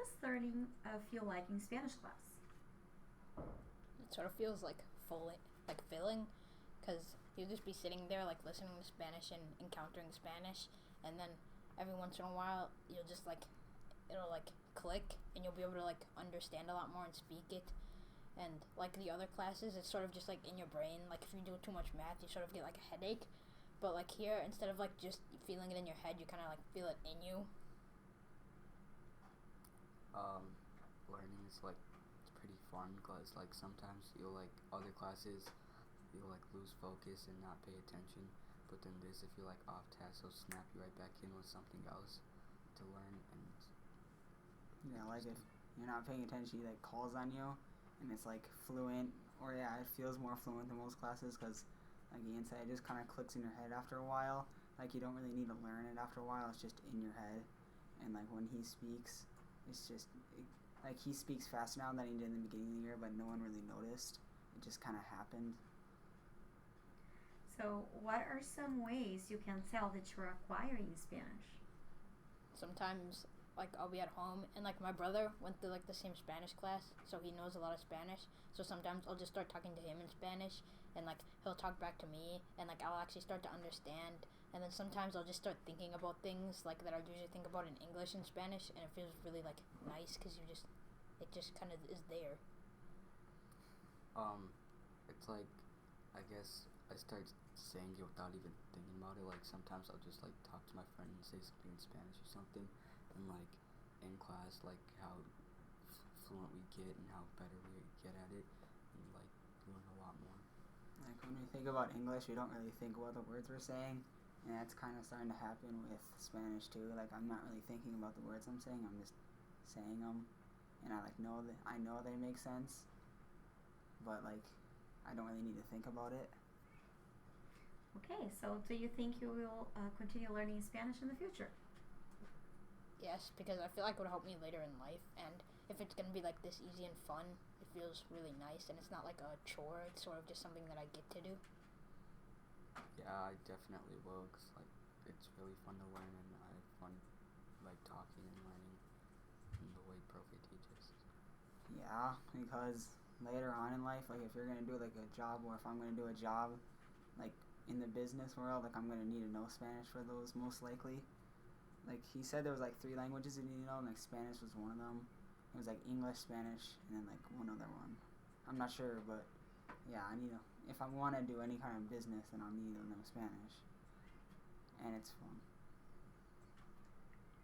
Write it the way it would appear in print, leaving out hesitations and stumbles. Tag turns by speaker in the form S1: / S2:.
S1: does learning feel like in Spanish class?
S2: It sort of feels like filling, because you'll just be sitting there like listening to Spanish and encountering Spanish, and then every once in a while you'll just like it'll like click, and you'll be able to like understand a lot more and speak it. And like the other classes, it's sort of just like in your brain. Like if you do too much math, you sort of get like a headache. But like here, instead of like just feeling it in your head, you kind of like feel it in you.
S3: Learning is like it's pretty fun because like sometimes you'll like other classes you'll like lose focus and not pay attention, but then this if you're like off task it'll snap you right back in with something else to learn and
S4: Like if you're not paying attention, he like calls on you, and it's like fluent, or it feels more fluent than most classes because, like Ian said, it just kind of clicks in your head after a while. Like you don't really need to learn it after a while; it's just in your head. And like when he speaks, it's just like he speaks faster now than he did in the beginning of the year, but no one really noticed. It just kind of happened.
S1: So, what are some ways you can tell that you're acquiring Spanish?
S2: Sometimes like I'll be at home, and like my brother went through like the same Spanish class, so he knows a lot of Spanish. So sometimes I'll just start talking to him in Spanish, and like he'll talk back to me, and like I'll actually start to understand. And then sometimes I'll just start thinking about things like that I usually think about in English and Spanish, and it feels really like nice because it just kind of is there.
S3: it's like I guess I start saying it without even thinking about it. Like sometimes I'll just like talk to my friend and say something in Spanish or something, and like in class, like how fluent we get and how better we get at it, and like learn a lot more.
S4: Like when we think about English, we don't really think about the words we're saying, and that's kind of starting to happen with Spanish too. Like I'm not really thinking about the words I'm saying; I'm just saying them, and I know they make sense, but like I don't really need to think about it.
S1: Okay, so do you think you will continue learning Spanish in the future?
S2: Yes, because I feel like it would help me later in life, and if it's gonna be like this easy and fun, it feels really nice, and it's not like a chore. It's sort of just something that I get to do.
S3: Yeah, I definitely will, cause like it's really fun to learn, and I have fun like talking and learning and the way Profe teaches.
S4: Yeah, because later on in life, like if you're gonna do like a job, or if I'm gonna do a job, like in the business world, like I'm gonna need to know Spanish for those most likely. Like he said, there was like 3 languages you need to know, and like Spanish was one of them. It was like English, Spanish, and then like one other one. I'm not sure, but yeah, I need to. If I want to do any kind of business, then I'll need to know Spanish, and it's fun.